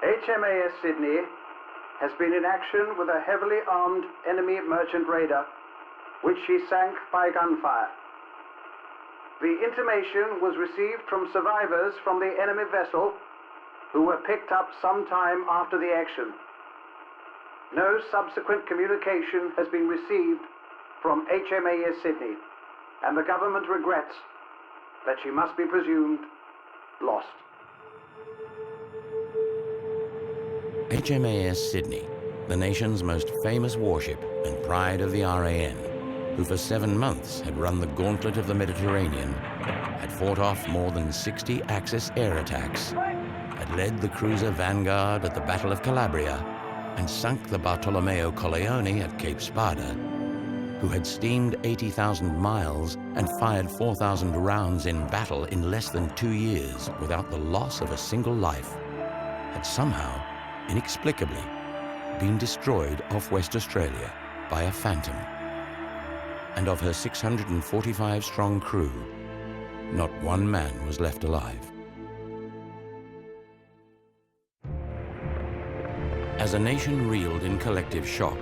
HMAS Sydney has been in action with a heavily armed enemy merchant raider, which she sank by gunfire. The intimation was received from survivors from the enemy vessel, who were picked up sometime after the action. No subsequent communication has been received from HMAS Sydney, and the government regrets that she must be presumed lost. HMAS Sydney, the nation's most famous warship and pride of the RAN, who for 7 months had run the gauntlet of the Mediterranean, had fought off more than 60 Axis air attacks, had led the cruiser Vanguard at the Battle of Calabria, and sunk the Bartolomeo Colleone at Cape Spada, who had steamed 80,000 miles and fired 4,000 rounds in battle in less than 2 years without the loss of a single life, had somehow, inexplicably, been destroyed off West Australia by a Phantom. And of her 645-strong crew, not one man was left alive. As a nation reeled in collective shock,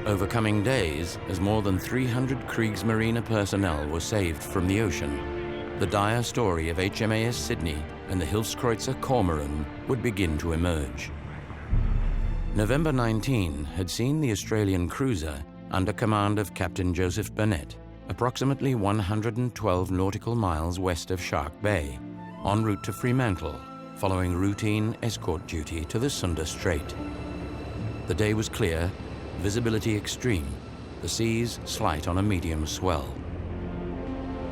overcoming days as more than 300 Kriegsmarine personnel were saved from the ocean, the dire story of HMAS Sydney and the Hilfskreuzer Kormoran would begin to emerge. November 19 had seen the Australian cruiser under command of Captain Joseph Burnett, approximately 112 nautical miles west of Shark Bay, en route to Fremantle, following routine escort duty to the Sunda Strait. The day was clear, visibility extreme, the seas slight on a medium swell.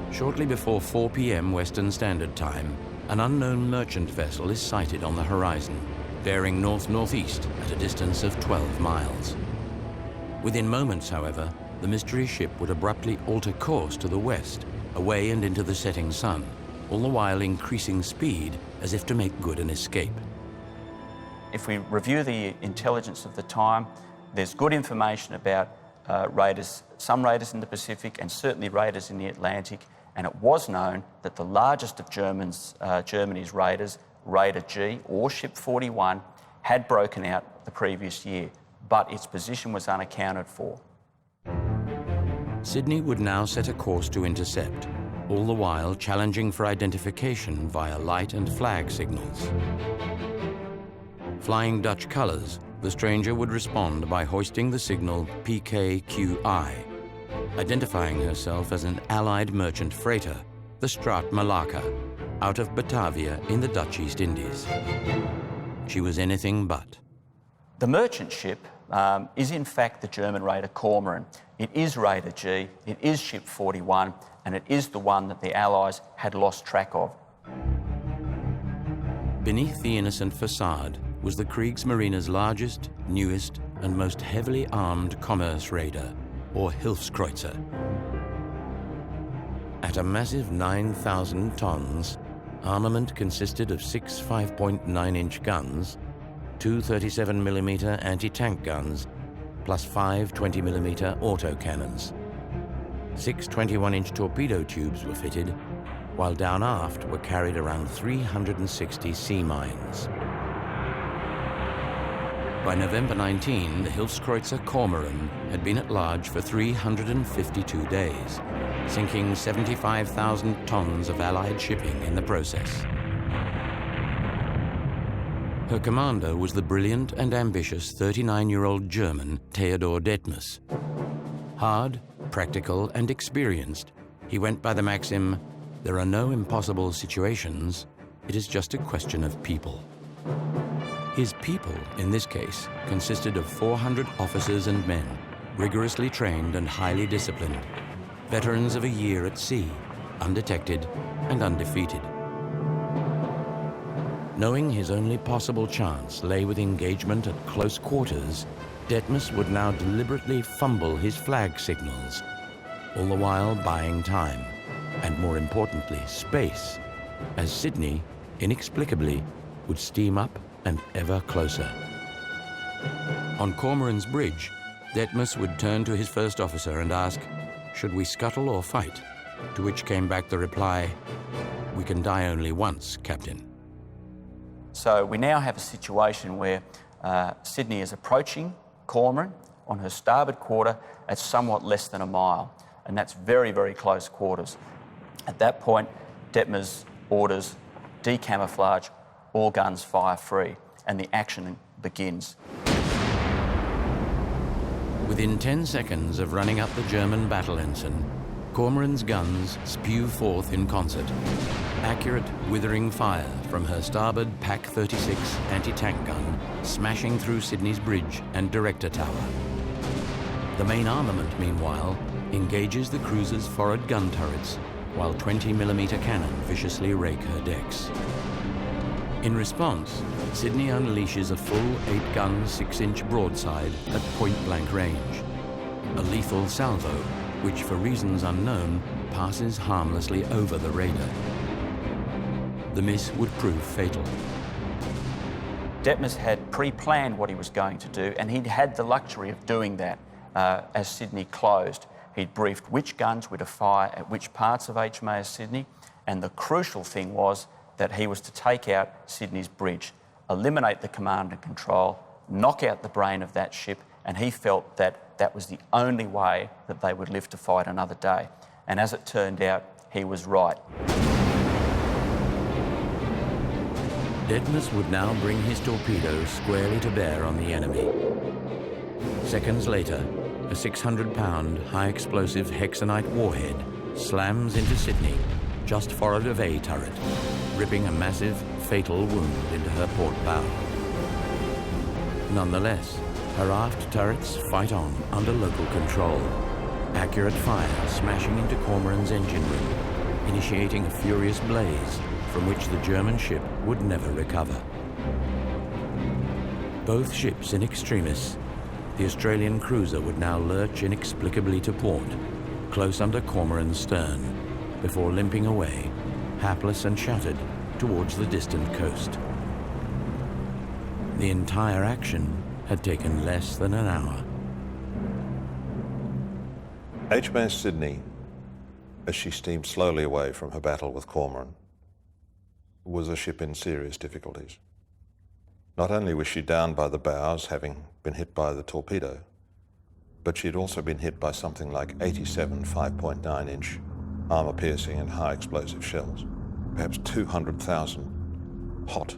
Shortly before 4 p.m. Western Standard Time, an unknown merchant vessel is sighted on the horizon, bearing north-northeast at a distance of 12 miles. Within moments, however, the mystery ship would abruptly alter course to the west, away and into the setting sun, all the while increasing speed as if to make good an escape. If we review the intelligence of the time, there's good information about raiders, some raiders in the Pacific and certainly raiders in the Atlantic, and it was known that the largest of Germany's raiders, Raider G, or Ship 41, had broken out the previous year, but its position was unaccounted for. Sydney would now set a course to intercept, all the while challenging for identification via light and flag signals. Flying Dutch colours, the stranger would respond by hoisting the signal PKQI, identifying herself as an Allied merchant freighter, the Straat Malacca, out of Batavia in the Dutch East Indies. She was anything but. The merchant ship is in fact the German raider Cormoran. It is Raider G, it is Ship 41, and it is the one that the Allies had lost track of. Beneath the innocent facade was the Kriegsmarine's largest, newest, and most heavily armed commerce raider, or Hilfskreuzer. At a massive 9,000 tons, armament consisted of 6 5.9-inch guns, 2 37mm anti-tank guns, plus 5 20mm autocannons. 6 21-inch torpedo tubes were fitted, while down aft were carried around 360 sea mines. By November 19, the Hilfskreuzer Kormoran had been at large for 352 days, sinking 75,000 tons of Allied shipping in the process. Her commander was the brilliant and ambitious 39-year-old German Theodor Detmers. Hard, practical, and experienced, he went by the maxim, "There are no impossible situations, it is just a question of people." His people, in this case, consisted of 400 officers and men, rigorously trained and highly disciplined, veterans of a year at sea, undetected and undefeated. Knowing his only possible chance lay with engagement at close quarters, Detmers would now deliberately fumble his flag signals, all the while buying time, and more importantly, space, as Sydney, inexplicably, would steam up and ever closer. On Cormoran's bridge, Detmers would turn to his first officer and ask, "Should we scuttle or fight?" To which came back the reply, "We can die only once, Captain." So we now have a situation where Sydney is approaching Cormoran on her starboard quarter at somewhat less than a mile, and that's very, very close quarters. At that point, Detmers orders decamouflage, all guns fire free, and the action begins. Within 10 seconds of running up the German battle ensign, Cormoran's guns spew forth in concert. Accurate, withering fire from her starboard PAC-36 anti-tank gun smashing through Sydney's bridge and director tower. The main armament, meanwhile, engages the cruiser's forward gun turrets, while 20mm cannon viciously rake her decks. In response, Sydney unleashes a full 8-gun 6-inch broadside at point-blank range. A lethal salvo, which for reasons unknown, passes harmlessly over the raider. The miss would prove fatal. Detmers had pre-planned what he was going to do, and he'd had the luxury of doing that as Sydney closed. He'd briefed which guns were to fire at which parts of HMAS Sydney, and the crucial thing was that he was to take out Sydney's bridge, eliminate the command and control, knock out the brain of that ship, and he felt that that was the only way that they would live to fight another day. And as it turned out, he was right. Detmers would now bring his torpedoes squarely to bear on the enemy. Seconds later, a 600-pound high-explosive hexanite warhead slams into Sydney, just forward of A turret, ripping a massive, fatal wound into her port bow. Nonetheless, her aft turrets fight on under local control, accurate fire smashing into Cormoran's engine room, initiating a furious blaze from which the German ship would never recover. Both ships in extremis, the Australian cruiser would now lurch inexplicably to port, close under Cormoran's stern, before limping away, hapless and shattered, towards the distant coast. The entire action had taken less than an hour. HMAS Sydney, as she steamed slowly away from her battle with Cormoran, was a ship in serious difficulties. Not only was she down by the bows, having been hit by the torpedo, but she had also been hit by something like 87 5.9-inch armor-piercing and high-explosive shells, perhaps 200,000 hot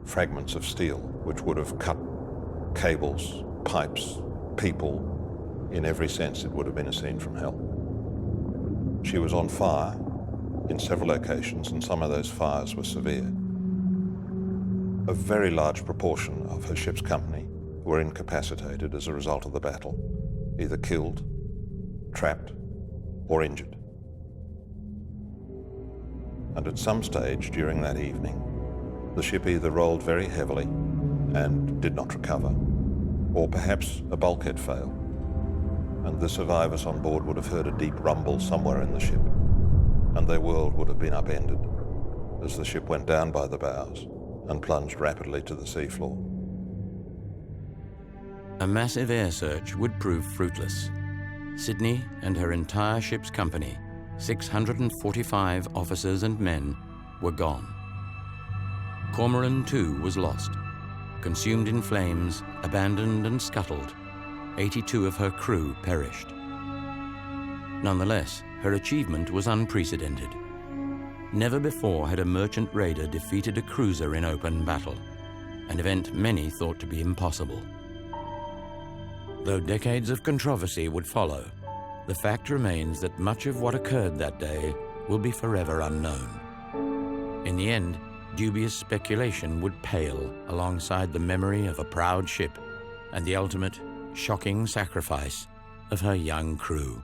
fragments of steel, which would have cut cables, pipes, people. In every sense, it would have been a scene from hell. She was on fire in several locations, and some of those fires were severe. A very large proportion of her ship's company were incapacitated as a result of the battle, either killed, trapped, or injured. And at some stage during that evening, the ship either rolled very heavily and did not recover, or perhaps a bulkhead failed, and the survivors on board would have heard a deep rumble somewhere in the ship, and their world would have been upended as the ship went down by the bows and plunged rapidly to the seafloor. A massive air search would prove fruitless. Sydney and her entire ship's company, 645 officers and men, were gone. Cormoran too was lost. Consumed in flames, abandoned and scuttled, 82 of her crew perished. Nonetheless, her achievement was unprecedented. Never before had a merchant raider defeated a cruiser in open battle, an event many thought to be impossible. Though decades of controversy would follow, the fact remains that much of what occurred that day will be forever unknown. In the end, dubious speculation would pale alongside the memory of a proud ship and the ultimate, shocking sacrifice of her young crew.